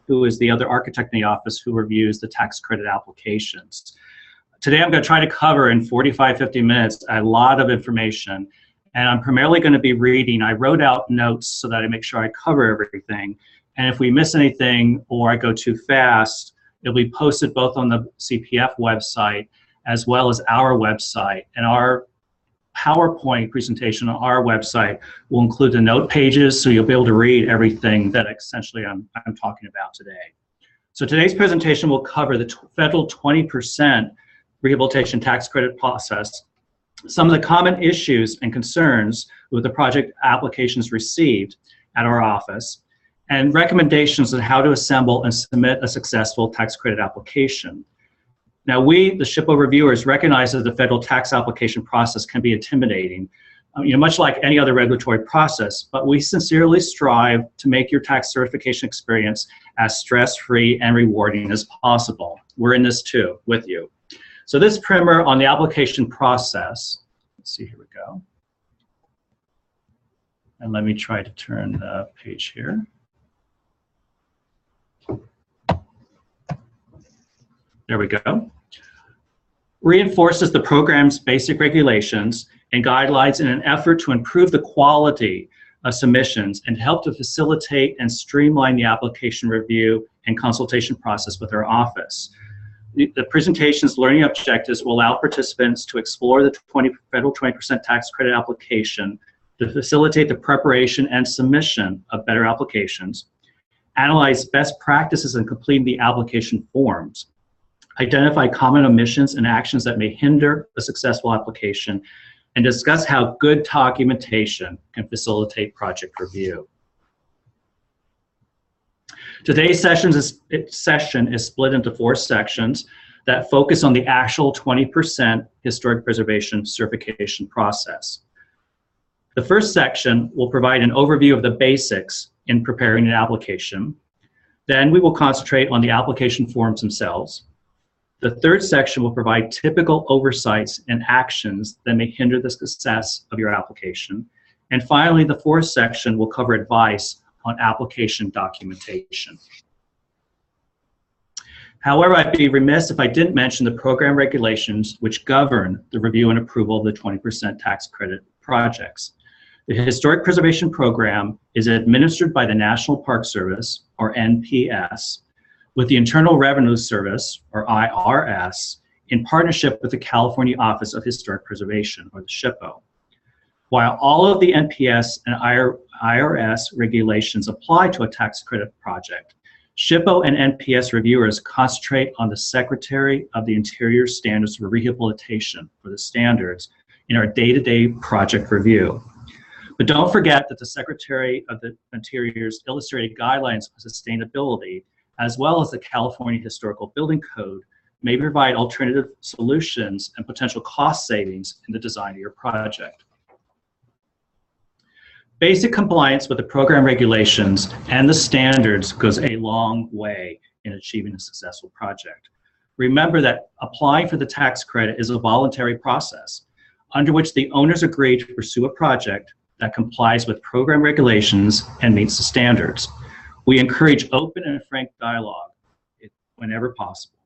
who is the other architect in the office who reviews the tax credit applications. Today I'm going to try to cover in 45, 50 minutes a lot of information, and I'm primarily going to be reading. I wrote out notes so that I make sure I cover everything, and if we miss anything or I go too fast, it'll be posted both on the CPF website as well as our website, and our PowerPoint presentation on our website will include the note pages, so you'll be able to read everything that essentially I'm talking about today. So today's presentation will cover the federal 20% rehabilitation tax credit process, some of the common issues and concerns with the project applications received at our office, and recommendations on how to assemble and submit a successful tax credit application. Now, we, the SHPO reviewers, recognize that the federal tax application process can be intimidating, much like any other regulatory process, but we sincerely strive to make your tax certification experience as stress-free and rewarding as possible. We're in this too, with you. So this primer on the application process, let's see, here we go. And let me try to turn the page here. There we go. Reinforces the program's basic regulations and guidelines in an effort to improve the quality of submissions and help to facilitate and streamline the application review and consultation process with our office. The presentation's learning objectives will allow participants to explore the federal 20% tax credit application to facilitate the preparation and submission of better applications, analyze best practices in completing the application forms, identify common omissions and actions that may hinder a successful application, and discuss how good documentation can facilitate project review. Today's session is split into 4 sections that focus on the actual 20% historic preservation certification process. The first section will provide an overview of the basics in preparing an application. Then we will concentrate on the application forms themselves. The third section will provide typical oversights and actions that may hinder the success of your application. And finally, the fourth section will cover advice on application documentation. However, I'd be remiss if I didn't mention the program regulations which govern the review and approval of the 20% tax credit projects. The Historic Preservation Program is administered by the National Park Service, or NPS, with the Internal Revenue Service, or IRS, in partnership with the California Office of Historic Preservation, or the SHPO. While all of the NPS and IRS regulations apply to a tax credit project, SHPO and NPS reviewers concentrate on the Secretary of the Interior Standards for Rehabilitation, or the standards, in our day-to-day project review. But don't forget that the Secretary of the Interior's illustrated guidelines for sustainability, as well as the California Historical Building Code, may provide alternative solutions and potential cost savings in the design of your project. Basic compliance with the program regulations and the standards goes a long way in achieving a successful project. Remember that applying for the tax credit is a voluntary process under which the owners agree to pursue a project that complies with program regulations and meets the standards. We encourage open and frank dialogue whenever possible.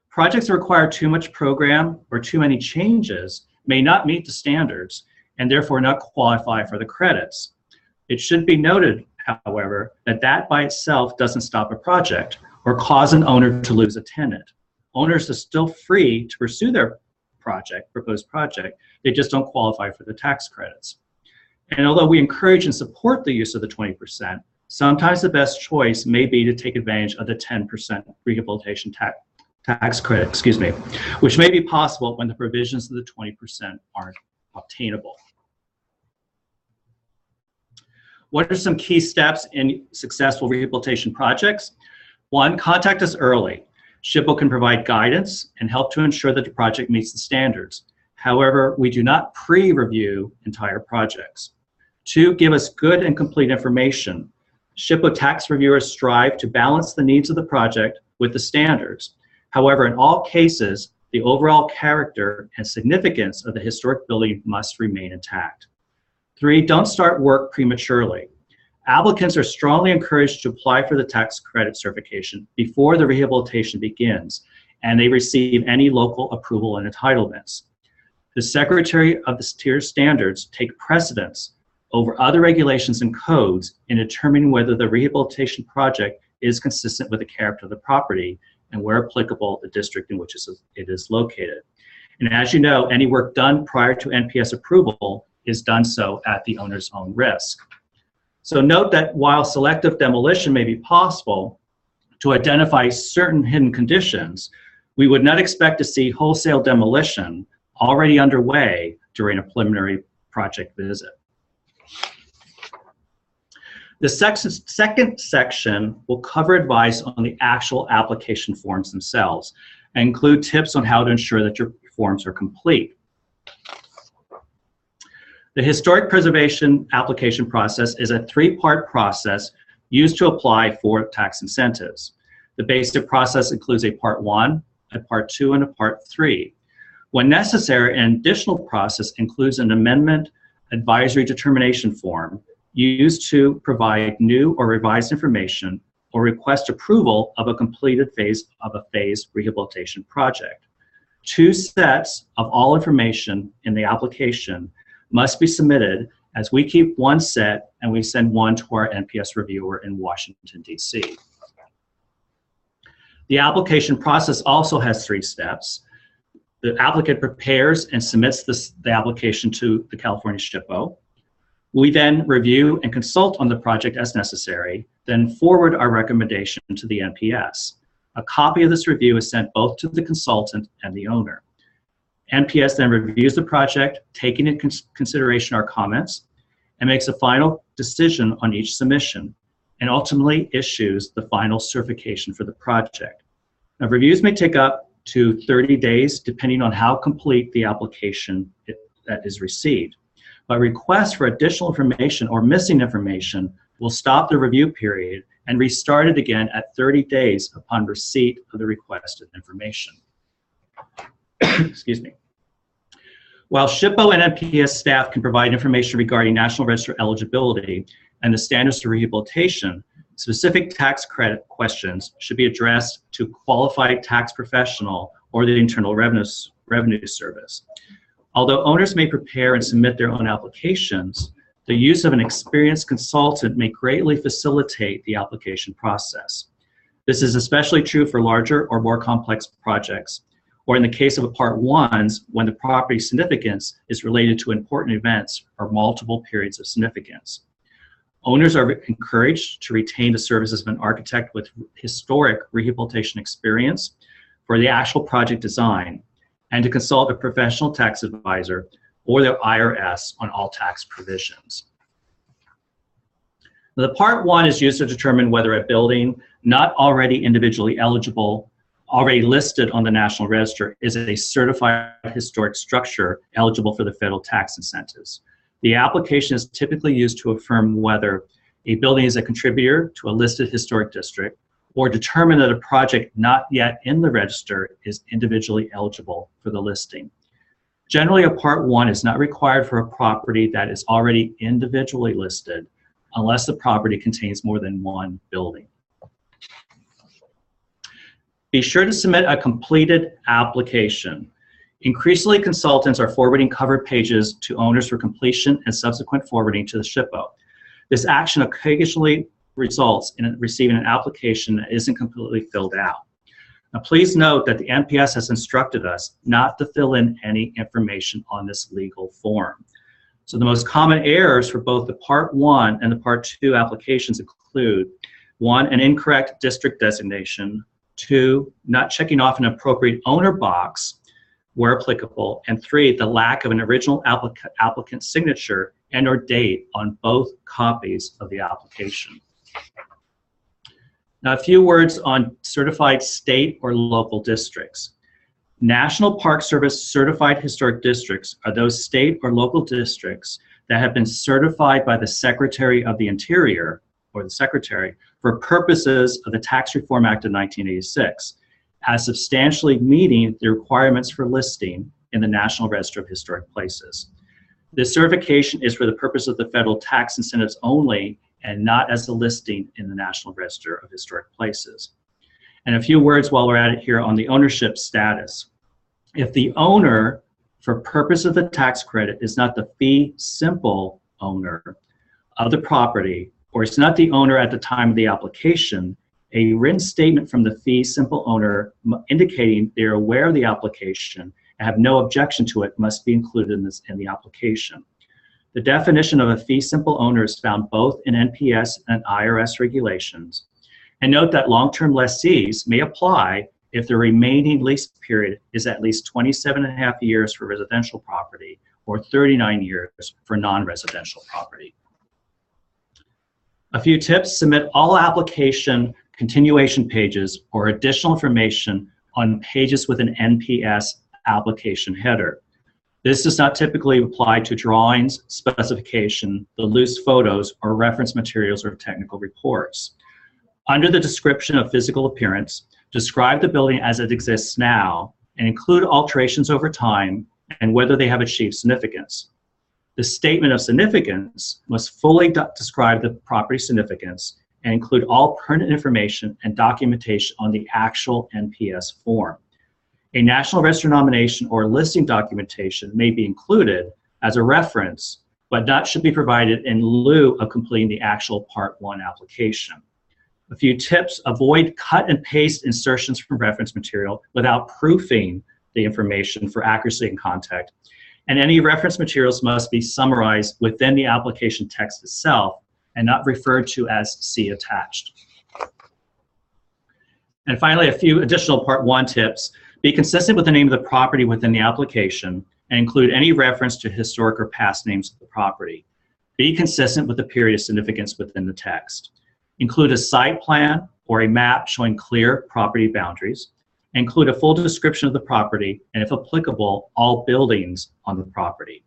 Projects that require too much program or too many changes may not meet the standards and therefore not qualify for the credits. It should be noted, however, that that by itself doesn't stop a project or cause an owner to lose a tenant. Owners are still free to pursue their proposed project, they just don't qualify for the tax credits. And although we encourage and support the use of the 20%, sometimes the best choice may be to take advantage of the 10% rehabilitation tax credit, which may be possible when the provisions of the 20% aren't obtainable. What are some key steps in successful rehabilitation projects? 1, contact us early. SHPO can provide guidance and help to ensure that the project meets the standards. However, we do not pre-review entire projects. 2, give us good and complete information. SHPO tax reviewers strive to balance the needs of the project with the standards. However, in all cases, the overall character and significance of the historic building must remain intact. 3, don't start work prematurely. Applicants are strongly encouraged to apply for the tax credit certification before the rehabilitation begins, and they receive any local approval and entitlements. The Secretary of the Tier Standards take precedence over other regulations and codes in determining whether the rehabilitation project is consistent with the character of the property and, where applicable, the district in which it is located. And as you know, any work done prior to NPS approval is done so at the owner's own risk. So note that while selective demolition may be possible to identify certain hidden conditions, we would not expect to see wholesale demolition already underway during a preliminary project visit. The second section will cover advice on the actual application forms themselves and include tips on how to ensure that your forms are complete. The historic preservation application process is a three-part process used to apply for tax incentives. The basic process includes a Part 1, a Part 2, and a Part 3. When necessary, an additional process includes an amendment advisory determination form used to provide new or revised information or request approval of a completed phase of a phased rehabilitation project. 2 sets of all information in the application must be submitted, as we keep 1 set and we send 1 to our NPS reviewer in Washington, D.C. The application process also has 3 steps. The applicant prepares and submits the application to the California SHPO. We then review and consult on the project as necessary, then forward our recommendation to the NPS. A copy of this review is sent both to the consultant and the owner. NPS then reviews the project, taking into consideration our comments, and makes a final decision on each submission, and ultimately issues the final certification for the project. Now, reviews may take up to 30 days, depending on how complete the application that is received. But requests for additional information or missing information will stop the review period and restart it again at 30 days upon receipt of the requested information. Excuse me. While SHPO and NPS staff can provide information regarding National Register eligibility and the standards for rehabilitation, specific tax credit questions should be addressed to qualified tax professional or the Internal Revenue Service. Although owners may prepare and submit their own applications, the use of an experienced consultant may greatly facilitate the application process. This is especially true for larger or more complex projects, or in the case of a Part 1s, when the property significance is related to important events or multiple periods of significance. Owners are encouraged to retain the services of an architect with historic rehabilitation experience for the actual project design, and to consult a professional tax advisor or the IRS on all tax provisions. Now, the Part 1 is used to determine whether a building not already individually eligible, already listed on the National Register, is a certified historic structure eligible for the federal tax incentives. The application is typically used to affirm whether a building is a contributor to a listed historic district, or determine that a project not yet in the register is individually eligible for the listing. Generally, a Part 1 is not required for a property that is already individually listed unless the property contains more than 1 building. Be sure to submit a completed application. Increasingly, consultants are forwarding cover pages to owners for completion and subsequent forwarding to the SHPO. This action occasionally results in receiving an application that isn't completely filled out. Now, please note that the NPS has instructed us not to fill in any information on this legal form. So the most common errors for both the Part 1 and the Part 2 applications include: 1, an incorrect district designation; 2, not checking off an appropriate owner box where applicable; and 3, the lack of an original applicant signature and or date on both copies of the application. Now, a few words on certified state or local districts. National Park Service certified historic districts are those state or local districts that have been certified by the Secretary of the Interior, or the Secretary, for purposes of the Tax Reform Act of 1986, as substantially meeting the requirements for listing in the National Register of Historic Places. This certification is for the purpose of the federal tax incentives only and not as a listing in the National Register of Historic Places. And a few words while we're at it here on the ownership status. If the owner, for purpose of the tax credit, is not the fee simple owner of the property, or is not the owner at the time of the application, a written statement from the fee simple owner indicating they're aware of the application and have no objection to it must be included in the application. The definition of a fee simple owner is found both in NPS and IRS regulations. And note that long-term lessees may apply if the remaining lease period is at least 27.5 years for residential property or 39 years for non-residential property. A few tips: submit all application continuation pages or additional information on pages with an NPS application header. This does not typically apply to drawings, specification, the loose photos, or reference materials or technical reports. Under the description of physical appearance, describe the building as it exists now and include alterations over time and whether they have achieved significance. The statement of significance must fully describe the property significance and include all pertinent information and documentation on the actual NPS form. A National Register nomination or listing documentation may be included as a reference, but that should be provided in lieu of completing the actual Part 1 application. A few tips: avoid cut and paste insertions from reference material without proofing the information for accuracy and context. And any reference materials must be summarized within the application text itself and not referred to as "see attached." And finally, a few additional Part 1 tips. Be consistent with the name of the property within the application and include any reference to historic or past names of the property. Be consistent with the period of significance within the text. Include a site plan or a map showing clear property boundaries. Include a full description of the property and, if applicable, all buildings on the property.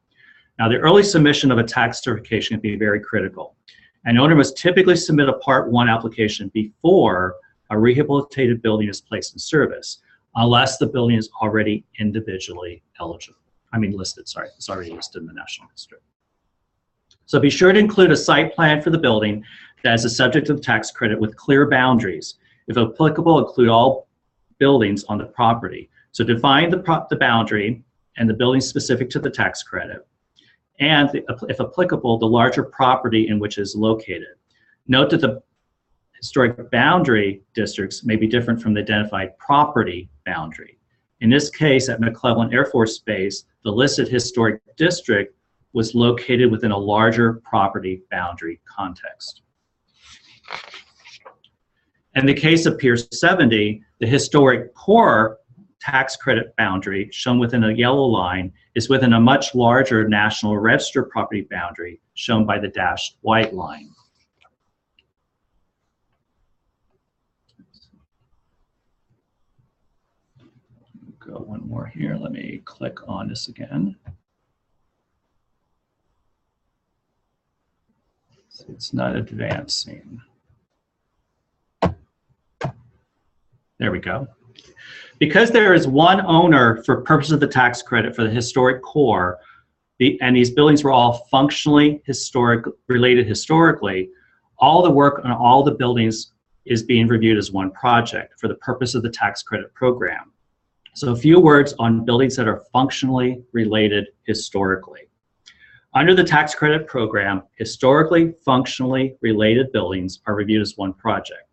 Now, the early submission of a tax certification can be very critical. An owner must typically submit a Part 1 application before a rehabilitated building is placed in service, unless the building is already individually listed, sorry, it's already listed in the National Register. So be sure to include a site plan for the building that is the subject of the tax credit with clear boundaries. If applicable, include all buildings on the property. So define the boundary and the building specific to the tax credit, and if applicable, the larger property in which it is located. Note that the historic boundary districts may be different from the identified property boundary. In this case, at McClellan Air Force Base, the listed historic district was located within a larger property boundary context. In the case of Pier 70, the historic core tax credit boundary, shown within a yellow line, is within a much larger National Register property boundary, shown by the dashed white line. Go one more here. Let me click on this again. So it's not advancing. There we go. Because there is one owner for purpose of the tax credit for the historic core, and these buildings were all functionally related historically, all the work on all the buildings is being reviewed as one project for the purpose of the tax credit program. So a few words on buildings that are functionally related historically. Under the tax credit program, historically functionally related buildings are reviewed as one project.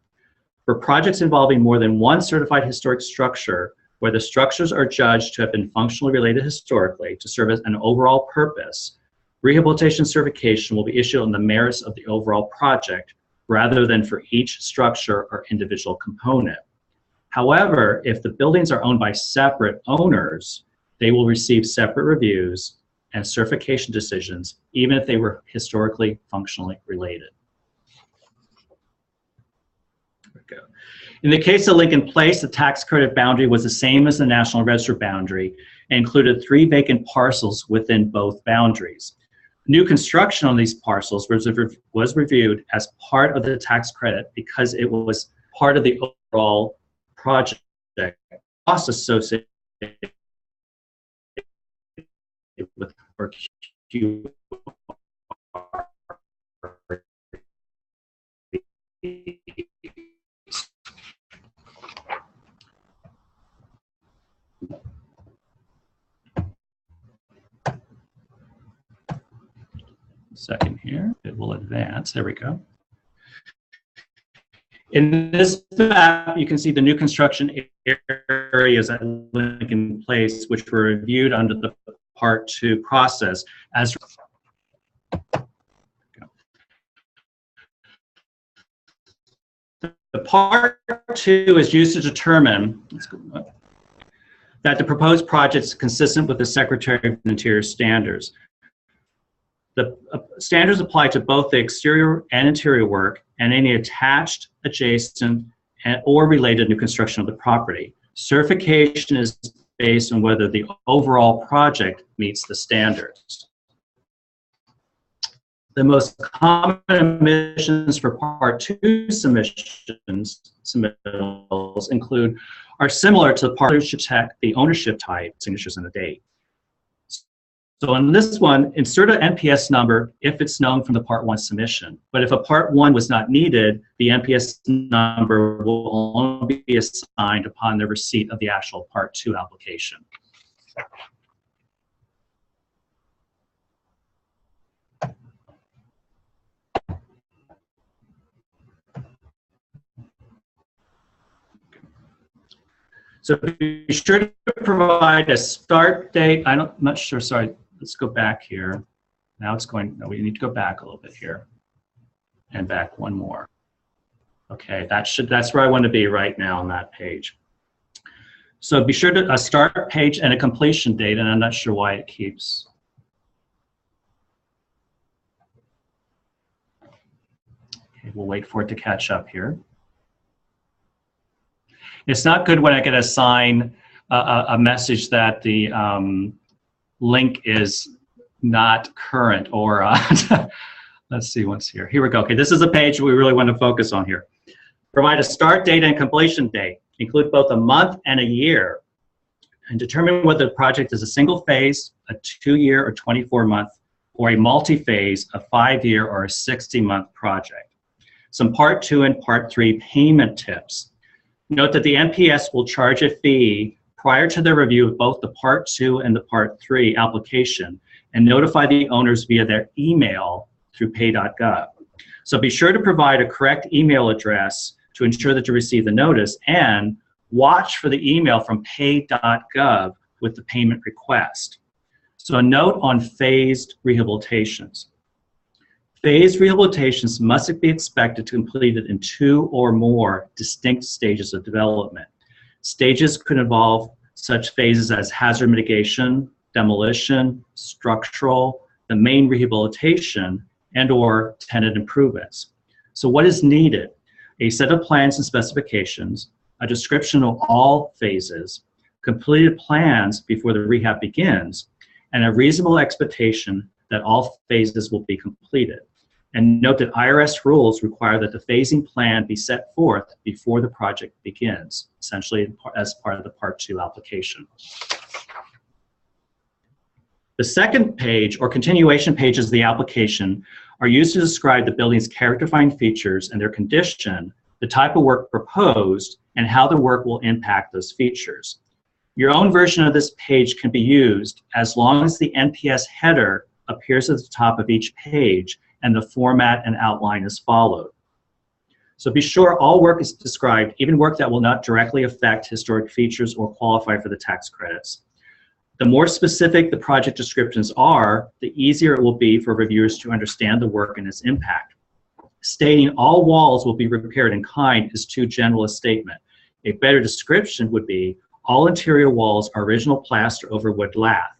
For projects involving more than one certified historic structure, where the structures are judged to have been functionally related historically to serve as an overall purpose, rehabilitation certification will be issued on the merits of the overall project rather than for each structure or individual component. However, if the buildings are owned by separate owners, they will receive separate reviews and certification decisions, even if they were historically functionally related. There we go. In the case of Lincoln Place, the tax credit boundary was the same as the National Register boundary and included 3 vacant parcels within both boundaries. New construction on these parcels was reviewed as part of the tax credit because it was part of the overall project costs associated with or Second here, it will advance. There we go. In this map, you can see the new construction areas that link in place, which were reviewed under the Part 2 process. As the Part 2 is used to determine that the proposed project is consistent with the Secretary of the Interior standards. The standards apply to both the exterior and interior work and any attached, adjacent, or related new construction of the property. Certification is based on whether the overall project meets the standards. The most common omissions for Part 2 submittals are similar to the Part 2 should check the ownership type, signatures, and the date. So in this one, insert an NPS number if it's known from the Part 1 submission. But if a Part 1 was not needed, the NPS number will only be assigned upon the receipt of the actual Part 2 application. So be sure to provide a start date. I'm not sure, sorry, let's go back here. Now it's going, no, we need to go back a little bit here. And back one more. Okay, that's where I want to be right now on that page. So be sure to a start page and a completion date, and I'm not sure why it keeps. Okay, we'll wait for it to catch up here. It's not good when I get assigned a message that the link is not current or let's see what's here. Here we go. Okay, this is a page we really want to focus on here. Provide a start date and completion date. Include both a month and a year. And determine whether the project is a single phase, a 2-year or 24-month, or a multi-phase, a 5-year or a 60-month project. Some Part 2 and Part 3 payment tips. Note that the NPS will charge a fee prior to the review of both the Part 2 and the Part 3 application and notify the owners via their email through pay.gov. So be sure to provide a correct email address to ensure that you receive the notice, and watch for the email from pay.gov with the payment request. So a note on phased rehabilitations. Phased rehabilitations must be expected to be completed in 2 or more distinct stages of development. Stages could involve such phases as hazard mitigation, demolition, structural, the main rehabilitation, and/or tenant improvements. So what is needed? A set of plans and specifications, a description of all phases, completed plans before the rehab begins, and a reasonable expectation that all phases will be completed. And note that IRS rules require that the phasing plan be set forth before the project begins, essentially as part of the Part 2 application. The second page, or continuation pages of the application, are used to describe the building's character-defining features and their condition, the type of work proposed, and how the work will impact those features. Your own version of this page can be used as long as the NPS header appears at the top of each page and the format and outline is followed. So be sure all work is described, even work that will not directly affect historic features or qualify for the tax credits. The more specific the project descriptions are, the easier it will be for reviewers to understand the work and its impact. Stating all walls will be repaired in kind is too general a statement. A better description would be, all interior walls are original plaster over wood lath.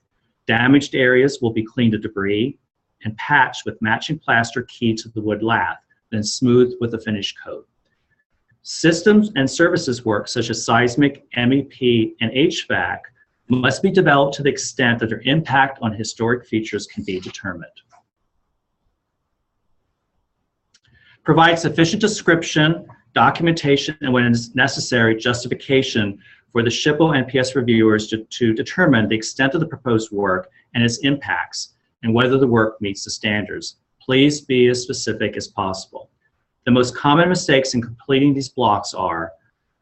Damaged areas will be cleaned of debris and patched with matching plaster keyed to the wood lath, then smoothed with a finish coat. Systems and services work such as seismic, MEP, and HVAC must be developed to the extent that their impact on historic features can be determined. Provide sufficient description, documentation, and when it is necessary, justification for the SHPO NPS reviewers to determine the extent of the proposed work and its impacts, and whether the work meets the standards. Please be as specific as possible. The most common mistakes in completing these blocks are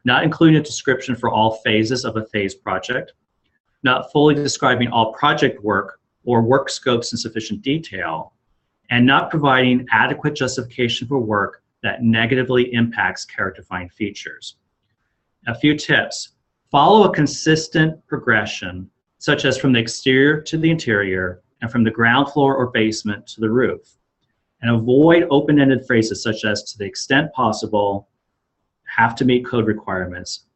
not including a description for all phases of a phase project, not fully describing all project work or work scopes in sufficient detail, and not providing adequate justification for work that negatively impacts character-defining features. A few tips. Follow a consistent progression, such as from the exterior to the interior and from the ground floor or basement to the roof. And avoid open-ended phrases such as to the extent possible, have to meet code requirements,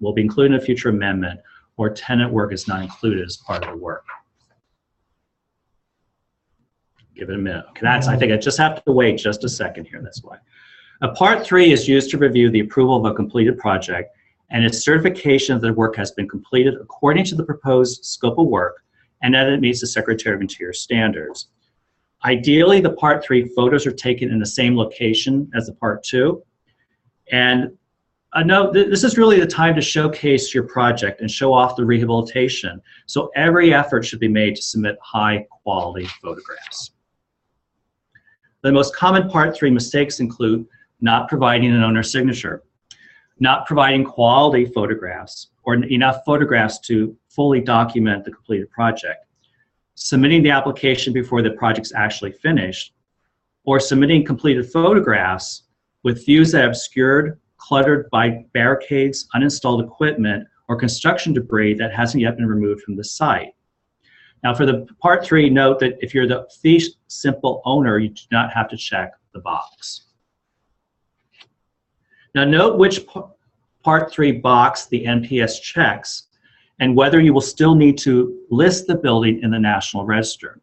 will be included in a future amendment, or tenant work is not included as part of the work. Give it a minute. Okay, I think I just have to wait just a second here, that's why. Part 3 is used to review the approval of a completed project and its certification that the work has been completed according to the proposed scope of work and that it meets the Secretary of Interior standards. Ideally, the Part 3 photos are taken in the same location as the Part 2. And note, this is really the time to showcase your project and show off the rehabilitation. So every effort should be made to submit high quality photographs. The most common Part 3 mistakes include not providing an owner's signature, not providing quality photographs or enough photographs to fully document the completed project, submitting the application before the project's actually finished, or submitting completed photographs with views that are obscured, cluttered by barricades, uninstalled equipment, or construction debris that hasn't yet been removed from the site. Now for the Part 3, note that if you're the fee simple owner, you do not have to check the box. Now note which Part 3 box the NPS checks and whether you will still need to list the building in the National Register.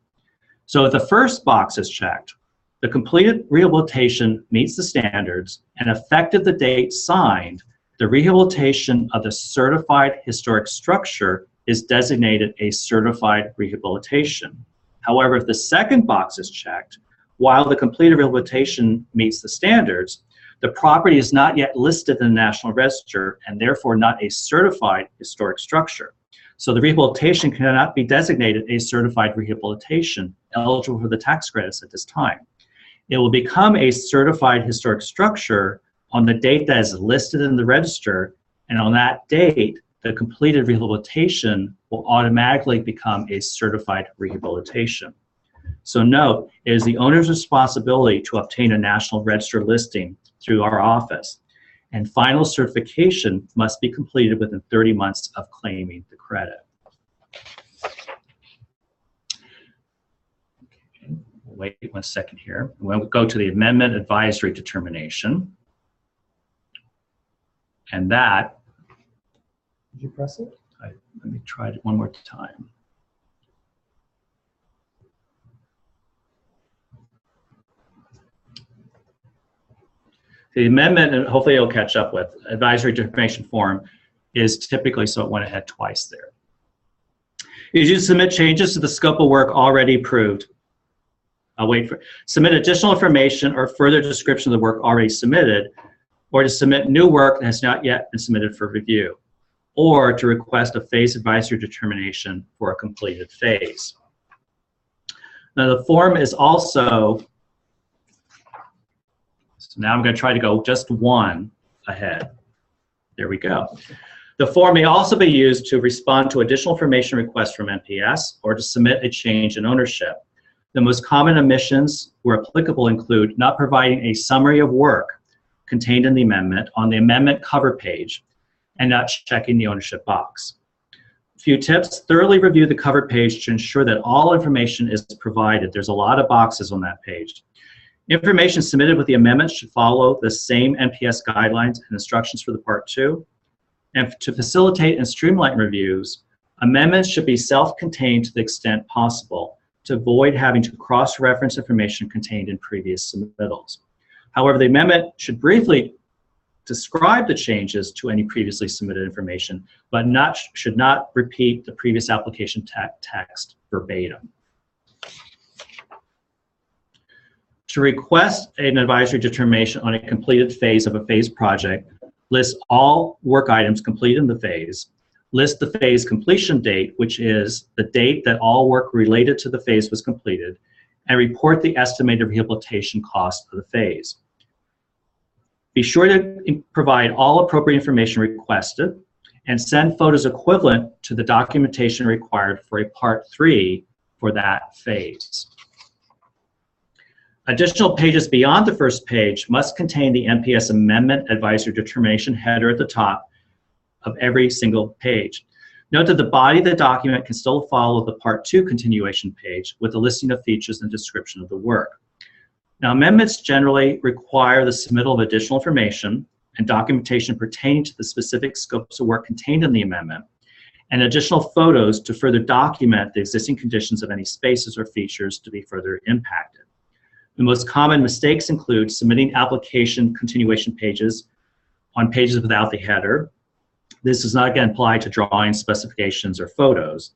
So if the first box is checked, the completed rehabilitation meets the standards and effective the date signed, the rehabilitation of the certified historic structure is designated a certified rehabilitation. However, if the second box is checked, while the completed rehabilitation meets the standards, the property is not yet listed in the National Register and therefore not a certified historic structure. So the rehabilitation cannot be designated a certified rehabilitation eligible for the tax credits at this time. It will become a certified historic structure on the date that is listed in the register, and on that date, the completed rehabilitation will automatically become a certified rehabilitation. So note, it is the owner's responsibility to obtain a National Register listing through our office, and final certification must be completed within 30 months of claiming the credit. Okay, we'll wait 1 second here. We'll go to the amendment advisory determination, and that. Did you press it? Let me try it one more time. The amendment, and hopefully it'll catch up with, advisory determination form is typically, so it went ahead twice there. Is you submit changes to the scope of work already approved. I'll wait for, submit additional information or further description of the work already submitted, or to submit new work that has not yet been submitted for review, or to request a phase advisory determination for a completed phase. Now the form is also, so now I'm going to try to go just one ahead. There we go. The form may also be used to respond to additional information requests from NPS or to submit a change in ownership. The most common omissions where applicable include not providing a summary of work contained in the amendment on the amendment cover page and not checking the ownership box. A few tips: thoroughly review the cover page to ensure that all information is provided. There's a lot of boxes on that page. Information submitted with the amendments should follow the same NPS guidelines and instructions for the Part 2. And to facilitate and streamline reviews, amendments should be self-contained to the extent possible to avoid having to cross-reference information contained in previous submittals. However, the amendment should briefly describe the changes to any previously submitted information, but should not repeat the previous application text verbatim. To request an advisory determination on a completed phase of a phase project, list all work items completed in the phase, list the phase completion date, which is the date that all work related to the phase was completed, and report the estimated rehabilitation cost of the phase. Be sure to provide all appropriate information requested and send photos equivalent to the documentation required for a Part 3 for that phase. Additional pages beyond the first page must contain the NPS Amendment Advisory Determination header at the top of every single page. Note that the body of the document can still follow the Part 2 continuation page with a listing of features and description of the work. Now, amendments generally require the submittal of additional information and documentation pertaining to the specific scopes of work contained in the amendment, and additional photos to further document the existing conditions of any spaces or features to be further impacted. The most common mistakes include submitting application continuation pages on pages without the header. This does not, again, apply to drawings, specifications, or photos.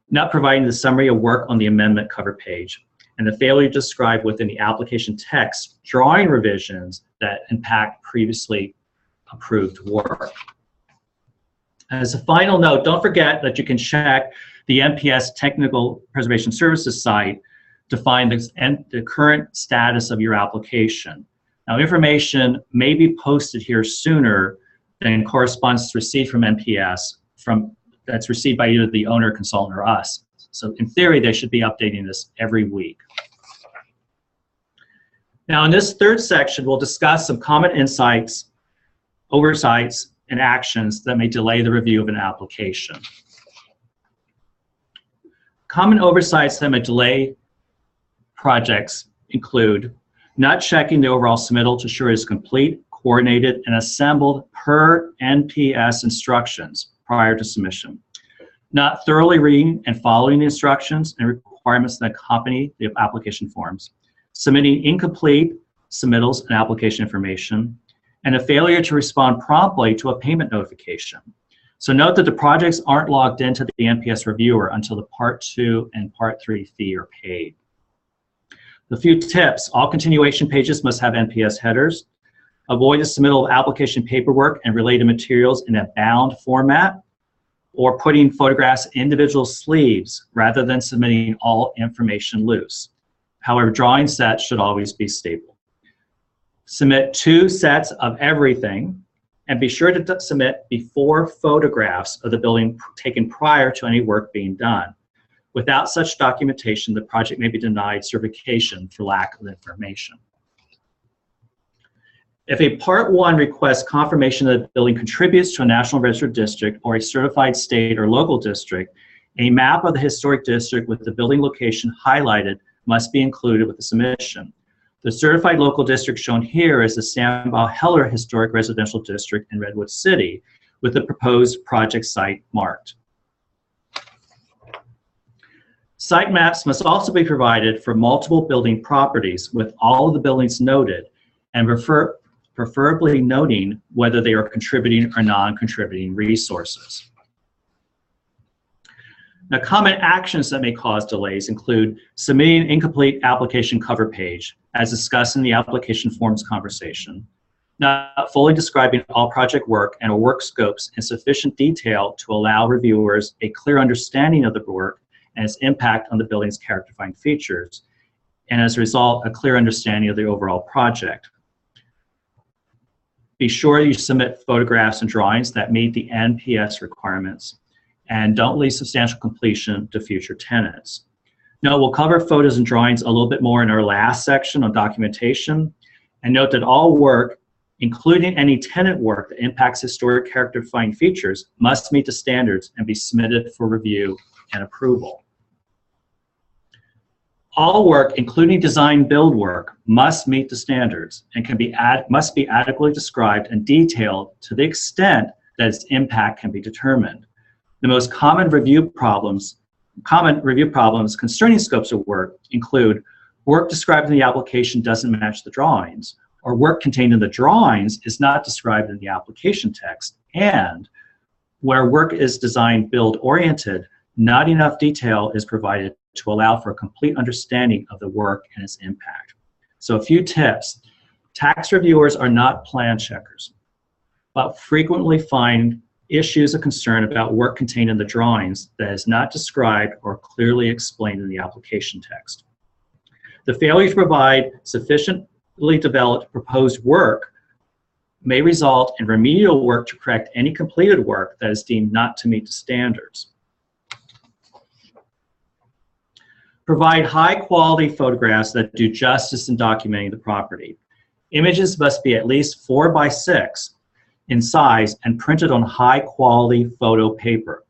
Not providing the summary of work on the amendment cover page, and the failure to describe within the application text drawing revisions that impact previously approved work. As a final note, don't forget that you can check the NPS Technical Preservation Services site to find the current status of your application. Now, information may be posted here sooner than correspondence received from NPS that's received by either the owner, consultant, or us. So in theory, they should be updating this every week. Now, in this third section, we'll discuss some common insights, oversights, and actions that may delay the review of an application. Common oversights that may delay projects include not checking the overall submittal to ensure it is complete, coordinated, and assembled per NPS instructions prior to submission. Not thoroughly reading and following the instructions and requirements that accompany the application forms. Submitting incomplete submittals and application information. And a failure to respond promptly to a payment notification. So note that the projects aren't logged into the NPS reviewer until the Part 2 and Part 3 fee are paid. A few tips: all continuation pages must have NPS headers. Avoid the submittal of application paperwork and related materials in a bound format, or putting photographs in individual sleeves rather than submitting all information loose. However, drawing sets should always be stable. Submit 2 sets of everything, and be sure to submit before photographs of the building taken prior to any work being done. Without such documentation, the project may be denied certification for lack of information. If a Part 1 requests confirmation that the building contributes to a National Registered District or a certified state or local district, a map of the historic district with the building location highlighted must be included with the submission. The certified local district shown here is the Sambal-Heller Historic Residential District in Redwood City, with the proposed project site marked. Site maps must also be provided for multiple building properties with all of the buildings noted, and preferably noting whether they are contributing or non-contributing resources. Now, common actions that may cause delays include submitting an incomplete application cover page, as discussed in the application forms conversation, not fully describing all project work and work scopes in sufficient detail to allow reviewers a clear understanding of the work and its impact on the building's characteristic features, and as a result, a clear understanding of the overall project. Be sure you submit photographs and drawings that meet the NPS requirements, and don't leave substantial completion to future tenants. Now, we'll cover photos and drawings a little bit more in our last section on documentation, and note that all work, including any tenant work that impacts historic character-defining features, must meet the standards and be submitted for review and approval. All work, including design build work, must meet the standards and must be adequately described and detailed to the extent that its impact can be determined. The most common review problems concerning scopes of work include work described in the application doesn't match the drawings, or work contained in the drawings is not described in the application text, and where work is design build oriented, not enough detail is provided to allow for a complete understanding of the work and its impact. So a few tips. Tax reviewers are not plan checkers, but frequently find issues of concern about work contained in the drawings that is not described or clearly explained in the application text. The failure to provide sufficiently developed proposed work may result in remedial work to correct any completed work that is deemed not to meet the standards. Provide high-quality photographs that do justice in documenting the property. Images must be at least 4 by 6 in size and printed on high-quality photo paper.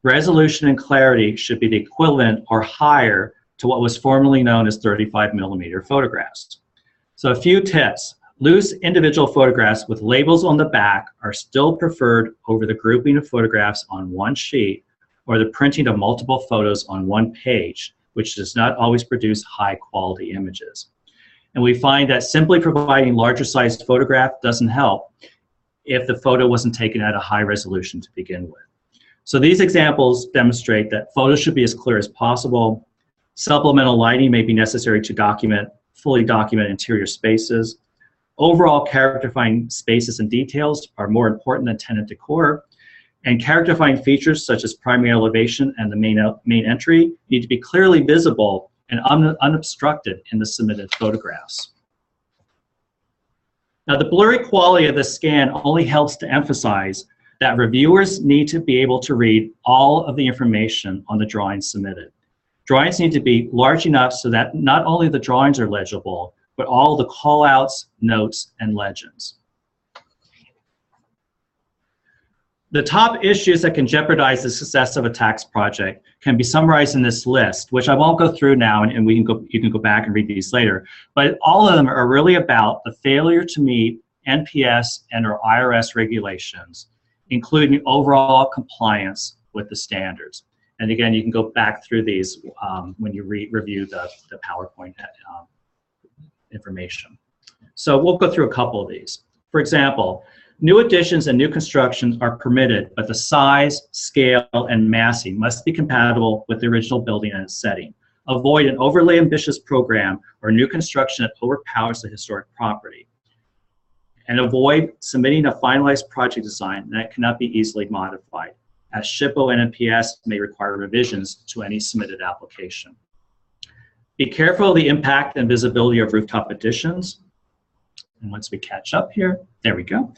Resolution and clarity should be the equivalent or higher to what was formerly known as 35mm photographs. So a few tips. Loose individual photographs with labels on the back are still preferred over the grouping of photographs on one sheet or the printing of multiple photos on one page, which does not always produce high-quality images. And we find that simply providing larger sized photograph doesn't help if the photo wasn't taken at a high resolution to begin with. So these examples demonstrate that photos should be as clear as possible. Supplemental lighting may be necessary to fully document interior spaces. Overall character-defining spaces and details are more important than tenant decor. And character-defining features such as primary elevation and the main entry need to be clearly visible and unobstructed in the submitted photographs. Now, the blurry quality of the scan only helps to emphasize that reviewers need to be able to read all of the information on the drawings submitted. Drawings need to be large enough so that not only the drawings are legible, but all the callouts, notes, and legends. The top issues that can jeopardize the success of a tax project can be summarized in this list, which I won't go through now, and you can go back and read these later. But all of them are really about the failure to meet NPS and or IRS regulations, including overall compliance with the standards. And again, you can go back through these when you review the PowerPoint information. So we'll go through a couple of these. For example, new additions and new constructions are permitted, but the size, scale, and massing must be compatible with the original building and its setting. Avoid an overly ambitious program or new construction that overpowers the historic property. And avoid submitting a finalized project design that cannot be easily modified, as SHPO and NPS may require revisions to any submitted application. Be careful of the impact and visibility of rooftop additions. And once we catch up here, there we go.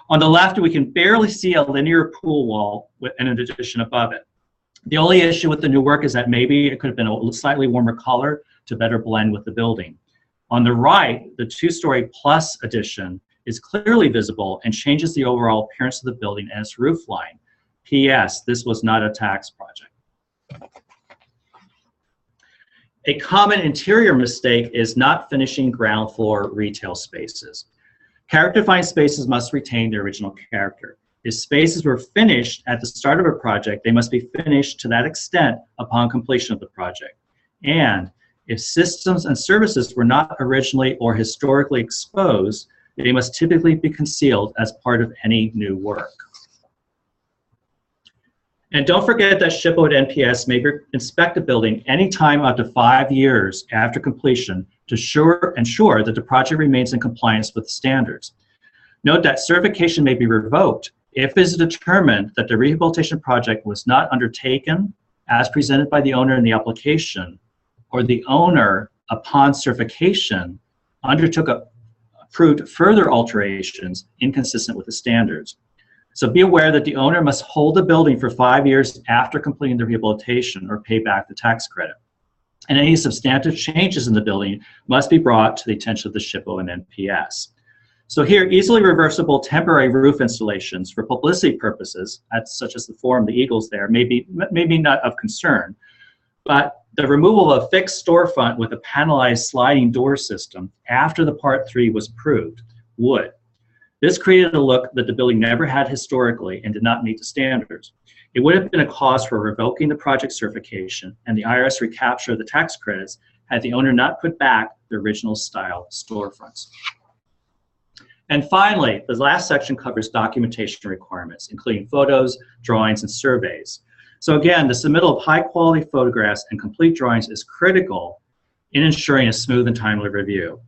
On the left, we can barely see a linear pool wall with an addition above it. The only issue with the new work is that maybe it could have been a slightly warmer color to better blend with the building. On the right, the two-story plus addition is clearly visible and changes the overall appearance of the building and its roof line. P.S. This was not a tax project. A common interior mistake is not finishing ground floor retail spaces. Character-defined spaces must retain their original character. If spaces were finished at the start of a project, they must be finished to that extent upon completion of the project. And if systems and services were not originally or historically exposed, they must typically be concealed as part of any new work. And don't forget that SHPO and NPS may inspect a building anytime up to 5 years after completion to ensure that the project remains in compliance with the standards. Note that certification may be revoked if it is determined that the rehabilitation project was not undertaken as presented by the owner in the application, or the owner, upon certification, approved further alterations inconsistent with the standards. So be aware that the owner must hold the building for 5 years after completing the rehabilitation or pay back the tax credit. And any substantive changes in the building must be brought to the attention of the SHPO and NPS. So here, easily reversible temporary roof installations for publicity purposes, such as the Forum, the Eagles there, maybe not of concern, but the removal of a fixed storefront with a panelized sliding door system after the Part 3 was approved would. This created a look that the building never had historically and did not meet the standards. It would have been a cause for revoking the project certification and the IRS recapture of the tax credits had the owner not put back the original style storefronts. And finally, the last section covers documentation requirements, including photos, drawings, and surveys. So again, the submittal of high-quality photographs and complete drawings is critical in ensuring a smooth and timely review.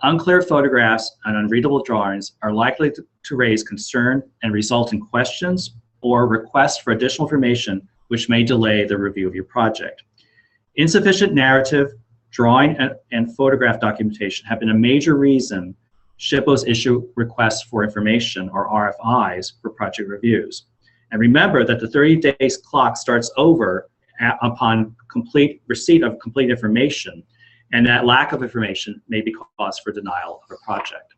Unclear photographs and unreadable drawings are likely to raise concern and result in questions or requests for additional information, which may delay the review of your project. Insufficient narrative, drawing, and photograph documentation have been a major reason SHPOs issue requests for information, or RFIs, for project reviews. And remember that the 30 days clock starts over upon complete receipt of complete information, and that lack of information may be cause for denial of a project.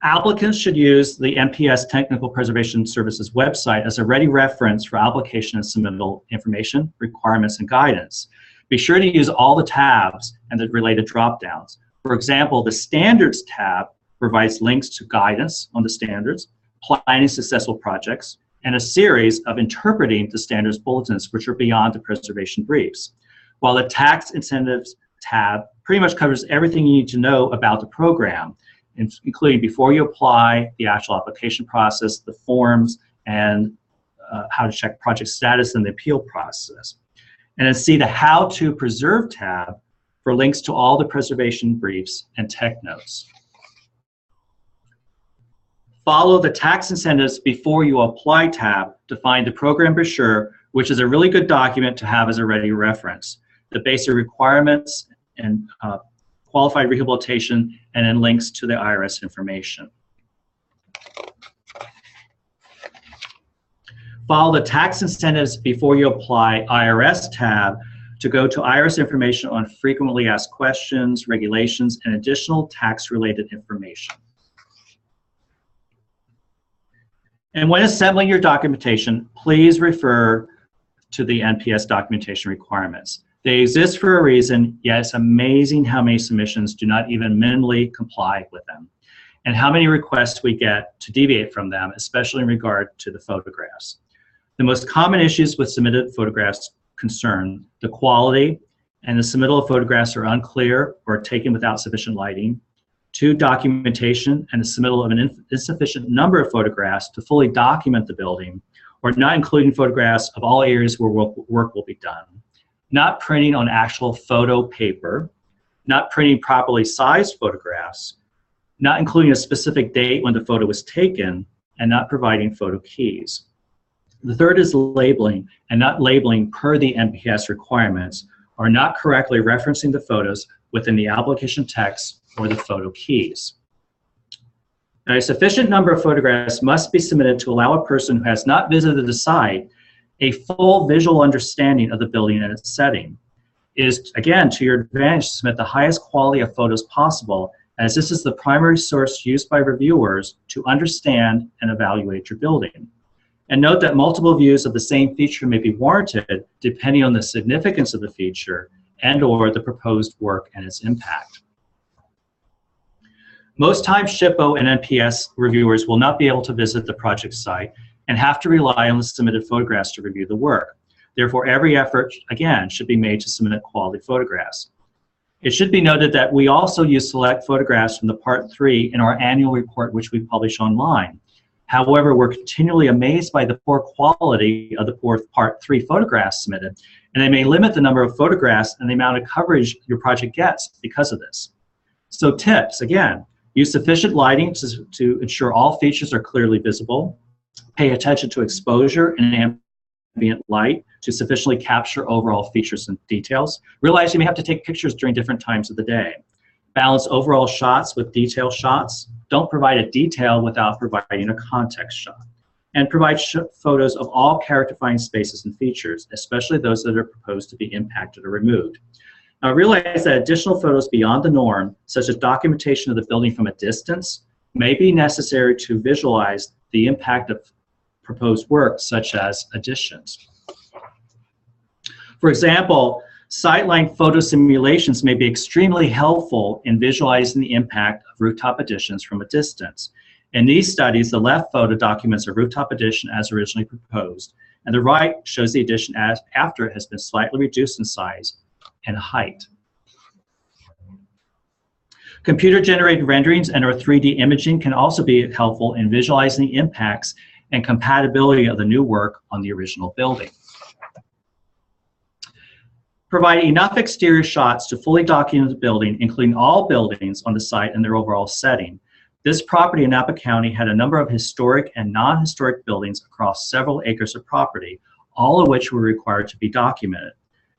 Applicants should use the NPS Technical Preservation Services website as a ready reference for application and submittal information, requirements, and guidance. Be sure to use all the tabs and the related drop-downs. For example, the Standards tab provides links to guidance on the standards, planning successful projects, and a series of interpreting the standards bulletins, which are beyond the preservation briefs. While the Tax Incentives tab pretty much covers everything you need to know about the program, including before you apply, the actual application process, the forms, and how to check project status and the appeal process. And then see the How to Preserve tab for links to all the preservation briefs and tech notes. Follow the Tax Incentives Before You Apply tab to find the program brochure, which is a really good document to have as a ready reference. The basic requirements and qualified rehabilitation, and then links to the IRS information. Follow the Tax Incentives Before You Apply IRS tab to go to IRS information on frequently asked questions, regulations, and additional tax-related information. And when assembling your documentation, please refer to the NPS documentation requirements. They exist for a reason, yet it's amazing how many submissions do not even minimally comply with them, and how many requests we get to deviate from them, especially in regard to the photographs. The most common issues with submitted photographs concern the quality, and the submittal of photographs are unclear or taken without sufficient lighting. 2, documentation, and the submittal of an insufficient number of photographs to fully document the building, or not including photographs of all areas where work will be done. Not printing on actual photo paper, not printing properly sized photographs, not including a specific date when the photo was taken, and not providing photo keys. The third is labeling, and not labeling per the NPS requirements, or not correctly referencing the photos within the application text or the photo keys. Now, a sufficient number of photographs must be submitted to allow a person who has not visited the site a full visual understanding of the building and its setting. It is, again, to your advantage to submit the highest quality of photos possible, as this is the primary source used by reviewers to understand and evaluate your building. And note that multiple views of the same feature may be warranted depending on the significance of the feature and/or the proposed work and its impact. Most times, SHPO and NPS reviewers will not be able to visit the project site and have to rely on the submitted photographs to review the work. Therefore, every effort, again, should be made to submit quality photographs. It should be noted that we also use select photographs from the Part 3 in our annual report, which we publish online. However, we're continually amazed by the poor quality of the Part 3 photographs submitted, and they may limit the number of photographs and the amount of coverage your project gets because of this. So tips, again, use sufficient lighting to ensure all features are clearly visible. Pay attention to exposure and ambient light to sufficiently capture overall features and details. Realize you may have to take pictures during different times of the day. Balance overall shots with detail shots. Don't provide a detail without providing a context shot. And provide photos of all characterizing spaces and features, especially those that are proposed to be impacted or removed. Now realize that additional photos beyond the norm, such as documentation of the building from a distance, may be necessary to visualize the impact of proposed work, such as additions. For example, sightline photo simulations may be extremely helpful in visualizing the impact of rooftop additions from a distance. In these studies, the left photo documents a rooftop addition as originally proposed, and the right shows the addition as after it has been slightly reduced in size and height. Computer-generated renderings and or 3D imaging can also be helpful in visualizing the impacts and compatibility of the new work on the original building. Provide enough exterior shots to fully document the building, including all buildings on the site and their overall setting. This property in Napa County had a number of historic and non-historic buildings across several acres of property, all of which were required to be documented.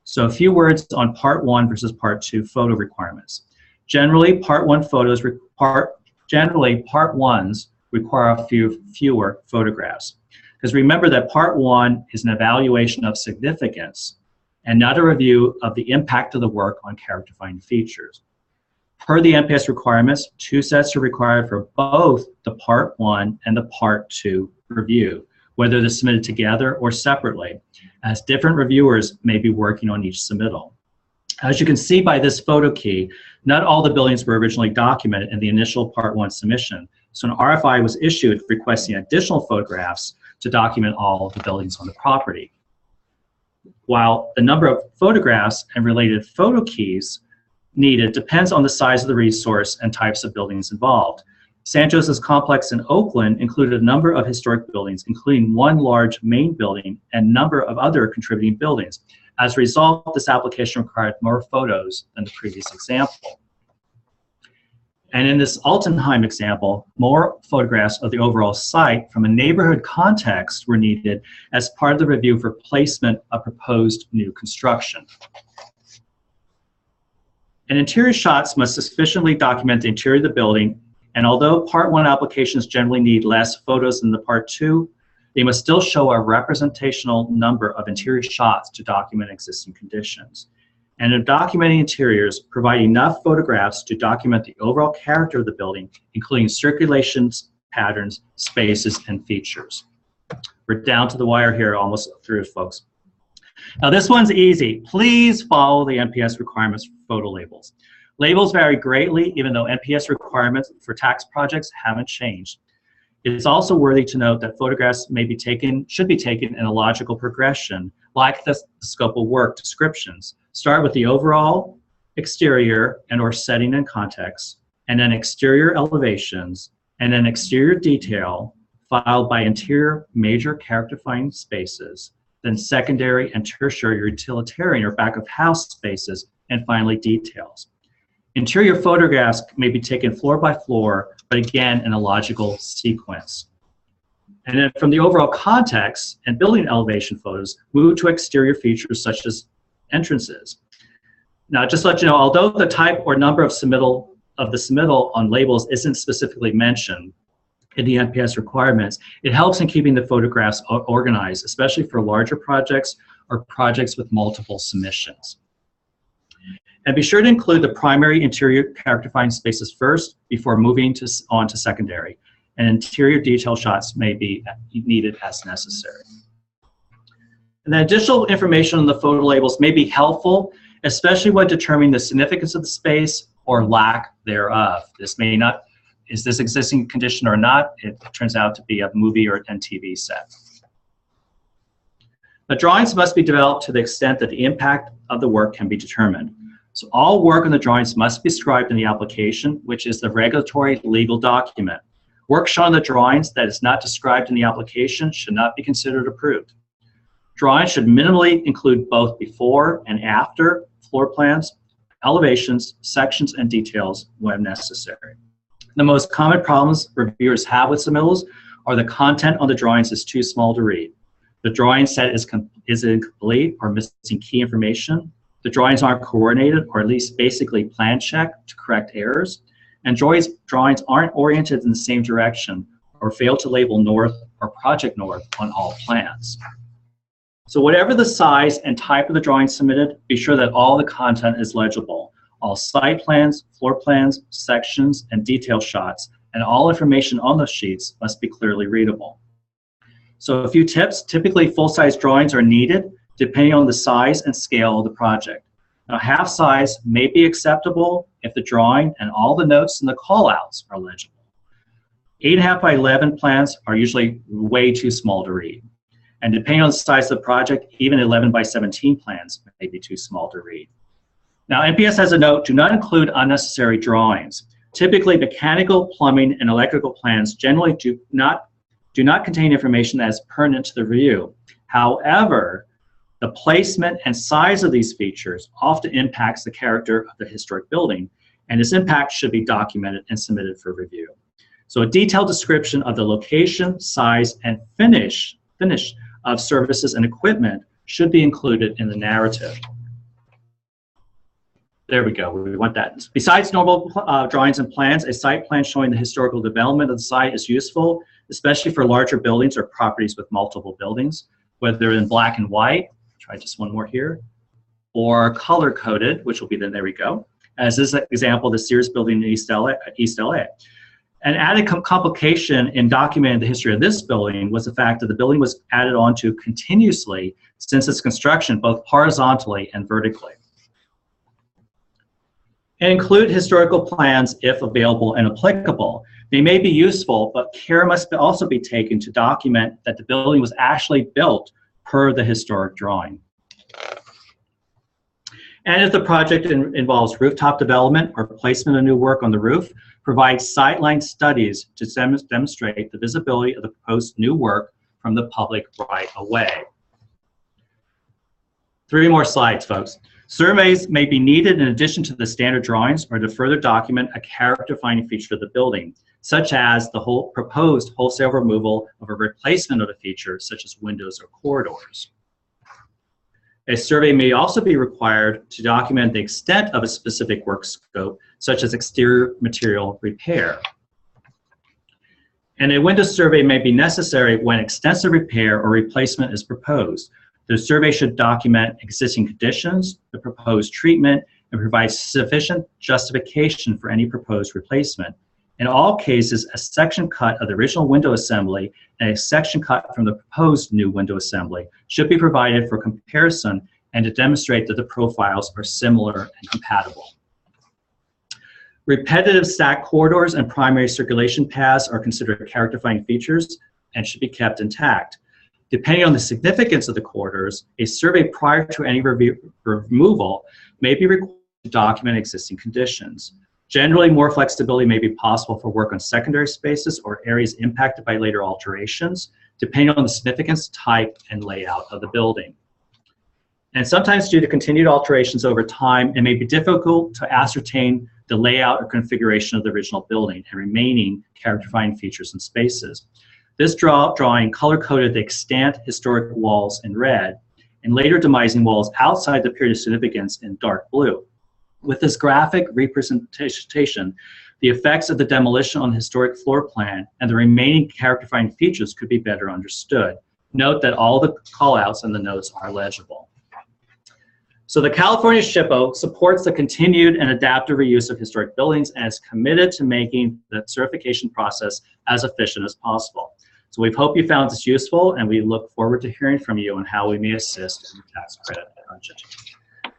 So a few words on Part 1 versus Part 2 photo requirements. Generally, part ones require a fewer photographs. Because remember that part one is an evaluation of significance and not a review of the impact of the work on character-defining features. Per the NPS requirements, 2 sets are required for both the part one and the part two review, whether they're submitted together or separately, as different reviewers may be working on each submittal. As you can see by this photo key, not all the buildings were originally documented in the initial part one submission, so an RFI was issued requesting additional photographs to document all of the buildings on the property. While the number of photographs and related photo keys needed depends on the size of the resource and types of buildings involved. San Jose's complex in Oakland included a number of historic buildings, including one large main building and a number of other contributing buildings. As a result, this application required more photos than the previous example. And in this Altenheim example, more photographs of the overall site from a neighborhood context were needed as part of the review for placement of proposed new construction. And interior shots must sufficiently document the interior of the building, and although part one applications generally need less photos than the part two, they must still show a representational number of interior shots to document existing conditions. And in documenting interiors, provide enough photographs to document the overall character of the building, including circulations, patterns, spaces, and features. We're down to the wire here, almost through, folks. Now this one's easy. Please follow the NPS requirements for photo labels. Labels vary greatly, even though NPS requirements for tax projects haven't changed. It is also worthy to note that photographs should be taken in a logical progression, like the scope of work descriptions. Start with the overall, exterior, and/or setting and context, and then exterior elevations, and then exterior detail, followed by interior major character-defining spaces, then secondary and tertiary utilitarian or back-of-house spaces, and finally details. Interior photographs may be taken floor by floor, but again in a logical sequence. And then from the overall context and building elevation photos, move to exterior features such as entrances. Now, just to let you know, although the type or number of the submittal on labels isn't specifically mentioned in the NPS requirements, it helps in keeping the photographs organized, especially for larger projects or projects with multiple submissions. And be sure to include the primary interior character-defining spaces first before moving on to secondary. And interior detail shots may be needed as necessary. And then additional information on the photo labels may be helpful, especially when determining the significance of the space or lack thereof. This may not, is this existing condition or not? It turns out to be a movie or a TV set. The drawings must be developed to the extent that the impact of the work can be determined. So all work on the drawings must be described in the application, which is the regulatory legal document. Work shown on the drawings that is not described in the application should not be considered approved. Drawings should minimally include both before and after floor plans, elevations, sections, and details when necessary. The most common problems reviewers have with submittals are the content on the drawings is too small to read. The drawing set is incomplete or missing key information. The drawings aren't coordinated or at least basically plan checked to correct errors. And drawings aren't oriented in the same direction or fail to label north or project north on all plans. So whatever the size and type of the drawing submitted, be sure that all the content is legible. All site plans, floor plans, sections, and detail shots, and all information on those sheets must be clearly readable. So a few tips: typically full-size drawings are needed depending on the size and scale of the project. Now, half size may be acceptable if the drawing and all the notes and the callouts are legible. 8.5 by 11 plans are usually way too small to read. And depending on the size of the project, even 11 by 17 plans may be too small to read. Now, NPS has a note: do not include unnecessary drawings. Typically, mechanical, plumbing, and electrical plans generally do not contain information that is pertinent to the review. However, the placement and size of these features often impacts the character of the historic building, and this impact should be documented and submitted for review. So a detailed description of the location, size, and finish of services and equipment should be included in the narrative. There we go. We want that. Besides normal drawings and plans, a site plan showing the historical development of the site is useful, especially for larger buildings or properties with multiple buildings, whether in black and white, try just one more here, or color-coded, which will be there we go, as this example, the Sears building in East LA. An added complication in documenting the history of this building was the fact that the building was added onto continuously since its construction, both horizontally and vertically. And include historical plans if available and applicable. They may be useful, but care must also be taken to document that the building was actually built per the historic drawing. And if the project involves rooftop development or placement of new work on the roof, provide sightline studies to demonstrate the visibility of the proposed new work from the public right away. 3 more slides, folks. Surveys may be needed in addition to the standard drawings or to further document a character-defining feature of the building, such as the proposed wholesale removal of a replacement of a feature, such as windows or corridors. A survey may also be required to document the extent of a specific work scope, such as exterior material repair. And a window survey may be necessary when extensive repair or replacement is proposed. The survey should document existing conditions, the proposed treatment, and provide sufficient justification for any proposed replacement. In all cases, a section cut of the original window assembly and a section cut from the proposed new window assembly should be provided for comparison and to demonstrate that the profiles are similar and compatible. Repetitive stacked corridors and primary circulation paths are considered character-defining features and should be kept intact. Depending on the significance of the corridors, a survey prior to any removal may be required to document existing conditions. Generally, more flexibility may be possible for work on secondary spaces or areas impacted by later alterations, depending on the significance, type, and layout of the building. And sometimes due to continued alterations over time, it may be difficult to ascertain the layout or configuration of the original building and remaining character-defining features and spaces. This drawing color-coded the extant historic walls in red and later demising walls outside the period of significance in dark blue. With this graphic representation, the effects of the demolition on the historic floor plan and the remaining character-defining features could be better understood. Note that all the callouts and the notes are legible. So the California SHPO supports the continued and adaptive reuse of historic buildings and is committed to making the certification process as efficient as possible. So we hope you found this useful, and we look forward to hearing from you on how we may assist in the tax credit budget.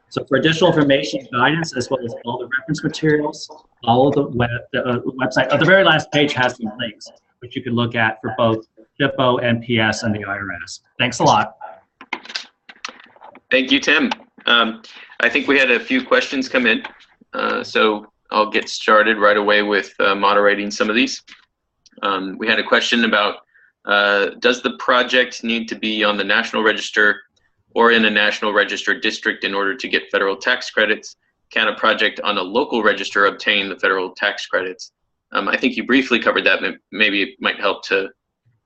So for additional information and guidance, as well as all the reference materials, all of the website, the very last page has some links, which you can look at for both SHPO, NPS, and the IRS. Thanks a lot. Thank you, Tim. I think we had a few questions come in, so I'll get started right away with moderating some of these. We had a question about, does the project need to be on the National Register or in a National Register district in order to get federal tax credits? Can a project on a local register obtain the federal tax credits? I think you briefly covered that, but maybe it might help to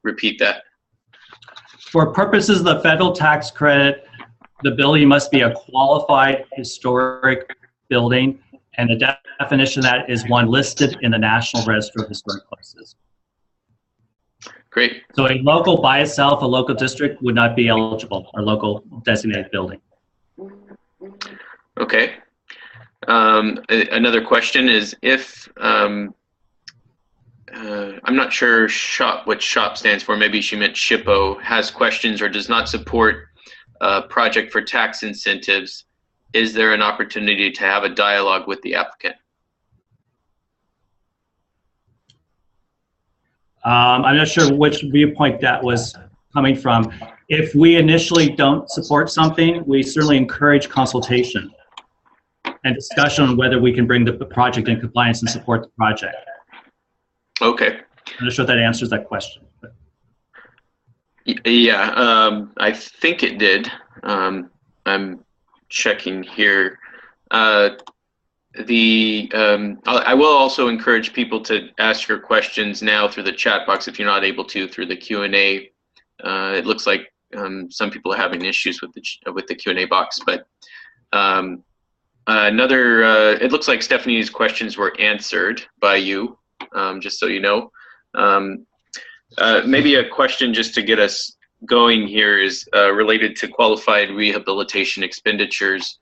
repeat that. For purposes of the federal tax credit, the building must be a qualified historic building, and the definition of that is one listed in the National Register of Historic Places. Great. So a local by itself, a local district would not be eligible, or local designated building. Okay. Another question is if, I'm not sure what SHOP stands for, maybe she meant SHPO, has questions or does not support a project for tax incentives, is there an opportunity to have a dialogue with the applicant? I'm not sure which viewpoint that was coming from. If we initially don't support something, we certainly encourage consultation and discussion on whether we can bring the project in compliance and support the project. Okay. I'm not sure if that answers that question. Yeah, I think it did. I'm checking here. I will also encourage people to ask your questions now through the chat box if you're not able to through the Q&A. It looks like some people are having issues with the Q&A box, but it looks like Stephanie's questions were answered by you, just so you know. Maybe a question just to get us going here is related to qualified rehabilitation expenditures.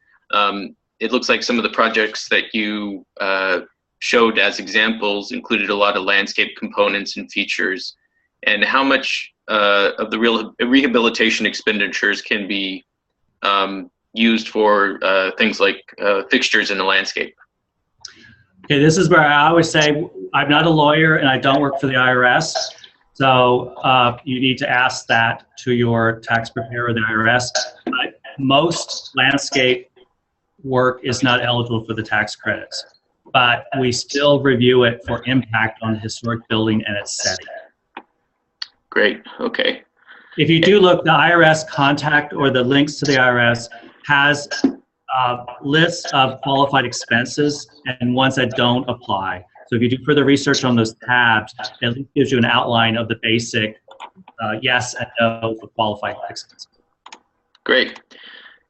It looks like some of the projects that you showed as examples included a lot of landscape components and features. And how much of the rehabilitation expenditures can be used for things like fixtures in the landscape? Okay, this is where I always say I'm not a lawyer and I don't work for the IRS. So you need to ask that to your tax preparer, the IRS. But most landscape work is not eligible for the tax credits, but we still review it for impact on the historic building and its setting. Great, okay. If you do look, the IRS contact or the links to the IRS has lists of qualified expenses and ones that don't apply. So if you do further research on those tabs, it at least gives you an outline of the basic yes and no for qualified expenses. Great.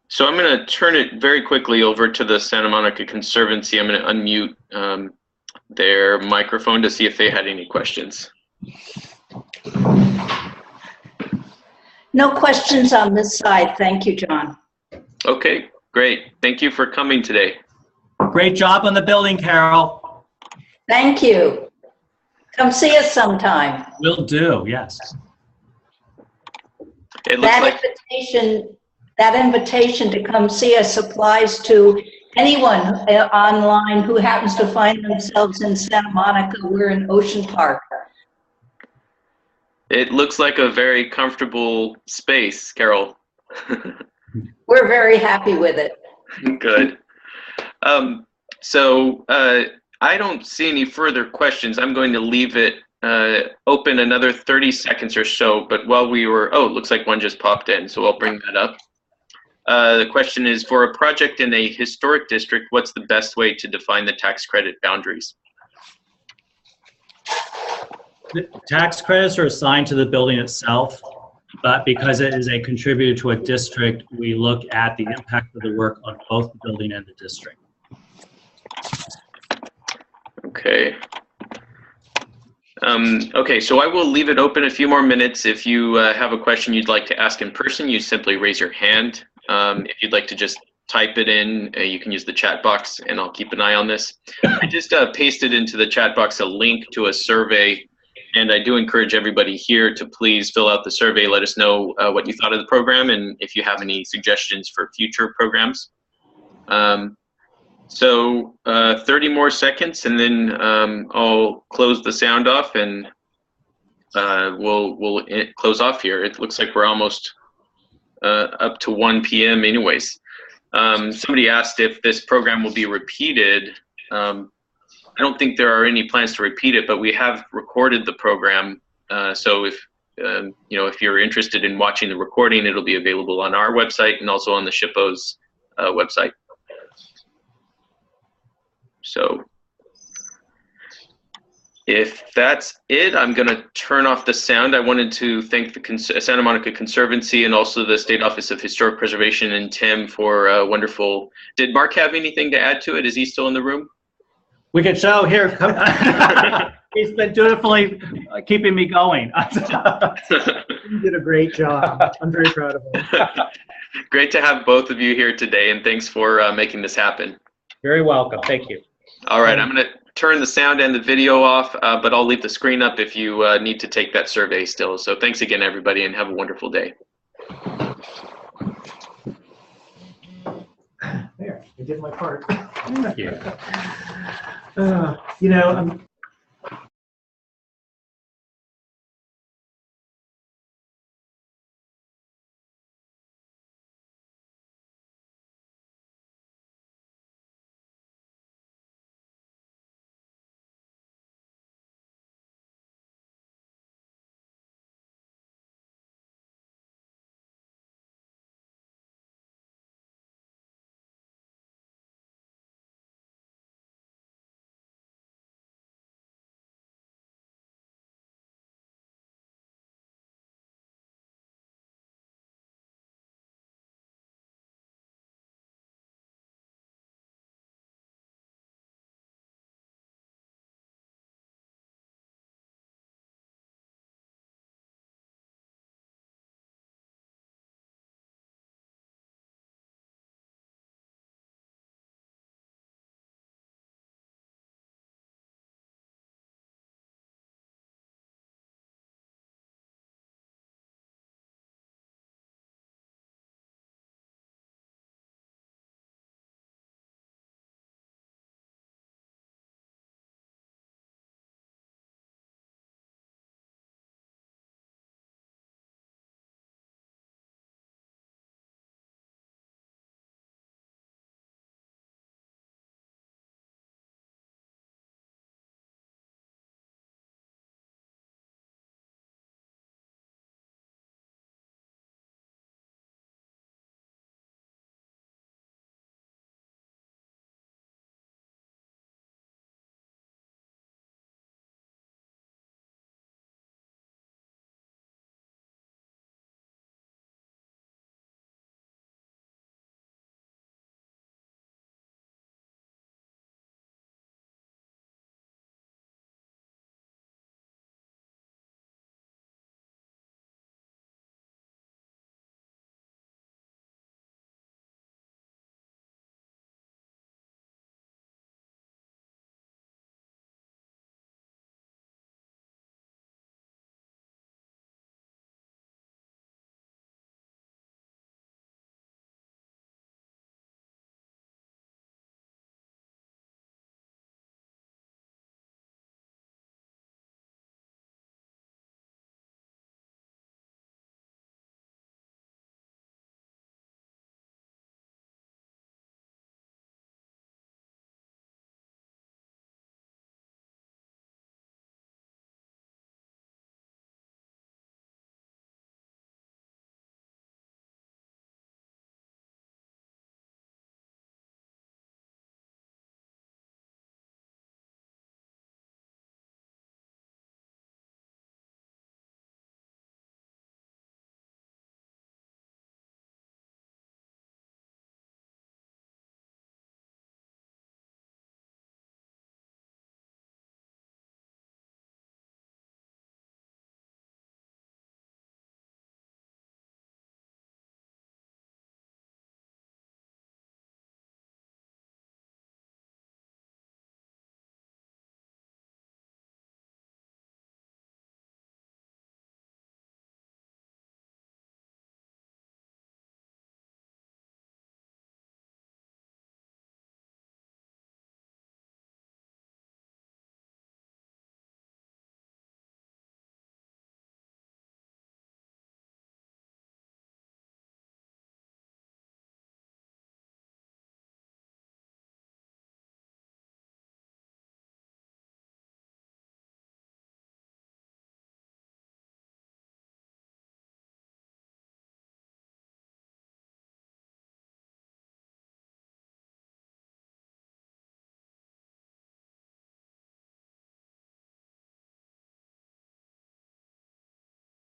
So I'm going to turn it very quickly over to the Santa Monica Conservancy. I'm going to unmute their microphone to see if they had any questions. No questions on this side. Thank you, John. Okay, great. Thank you for coming today. Great job on the building, Carol. Thank you. Come see us sometime. Will do, yes. It looks like That invitation to come see us applies to anyone online who happens to find themselves in Santa Monica. We're in Ocean Park. it looks like a very comfortable space, Carol. We're very happy with it. Good. I don't see any further questions. I'm going to leave it open another 30 seconds or so, but while we were, oh, it looks like one just popped in, so I'll bring that up. The question is, for a project in a historic district, what's the best way to define the tax credit boundaries? The tax credits are assigned to the building itself, but because it is a contributor to a district, we look at the impact of the work on both the building and the district. Okay. Okay, so I will leave it open a few more minutes. If you have a question you'd like to ask in person, you simply raise your hand. If you'd like to just type it in, you can use the chat box, and I'll keep an eye on this. I just pasted into the chat box a link to a survey, and I do encourage everybody here to please fill out the survey. Let us know what you thought of the program and if you have any suggestions for future programs. 30 more seconds, and then I'll close the sound off, and we'll close off here. It looks like we're almost up to 1 p.m. anyways. Somebody asked if this program will be repeated. I don't think there are any plans to repeat it, but we have recorded the program. So if if you're interested in watching the recording, it'll be available on our website and also on the SHPO's website. So if that's it, I'm going to turn off the sound. I wanted to thank the Santa Monica Conservancy and also the State Office of Historic Preservation and Tim for wonderful. Did Mark have anything to add to it? Is he still in the room? We can show here. He's been dutifully keeping me going. You did a great job. I'm very proud of him. Great to have both of you here today, and thanks for making this happen. Very welcome. Thank you. All right, I'm going to turn the sound and the video off, but I'll leave the screen up if you need to take that survey still. So thanks again, everybody, and have a wonderful day. There, I did my part. Thank you. I'm